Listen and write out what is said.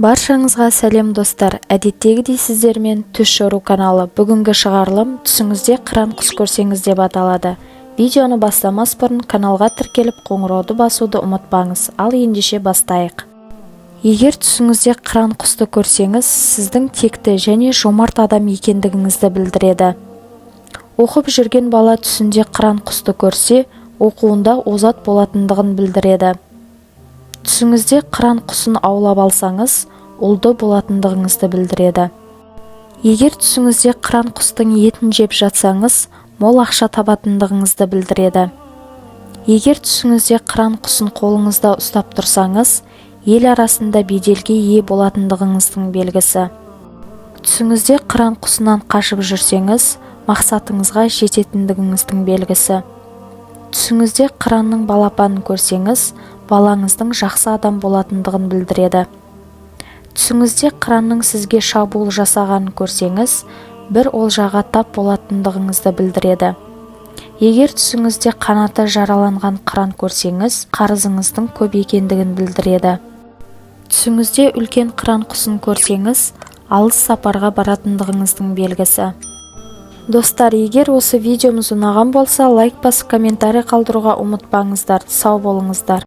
Баршаңызға сәлем достар, әдеттегідей сіздермен Түс Жору каналы. Бүгінгі шығарылым түсіңізде қыран құс көрсеңіз деп аталады. Видеоны бастамас бұрын каналға тіркеліп қоңырауды басуды ұмытпаңыз. Ал ендеше бастайық. Егер түсіңізде қыран құсты көрсеңіз, сіздің текті және жомарт адам екендігіңізді білдіреді. Оқып жүрген бала түсінде қыран құсты көрсе, оқуында озат болатындығын білдіреді. Түсіңізде қыран құсын аулап алсаңыз, ұлды болатындығыңызды білдіреді. Егер түсіңізде қыран құстың етін жеп жатсаңыз, мол ақша табатындығыңызды білдіреді. Егер түсіңізде қыран құсын қолыңызда ұстап тұрсаңыз, ел арасында беделге ие болатындығыңыздың белгісі. Түсіңізде қыран құсынан қашып жүрсеңіз, мақсатыңызға жететіндігіңіздің белгісі. Түсіңізде қыранның балапанын көрсеңіз, балаңыздың жақсы адам болатындығын білдіреді. Түсіңізде қыранның сізге шабуыл жасағанын көрсеңіз, бір олжаға тап болатындығыңызды білдіреді. Егер түсіңізде қанаты жараланған қыран көрсеңіз, қарызыңыздың көп екендігін білдіреді. Түсіңізде үлкен қыран құсын көрсеңіз, алыс сапарға баратындығыңыздың белгісі. Достар, егер осы видеомыз ұнаған болса, лайк басып комментарий қалдыруға ұмытпаңыздар. Сау болыңыздар.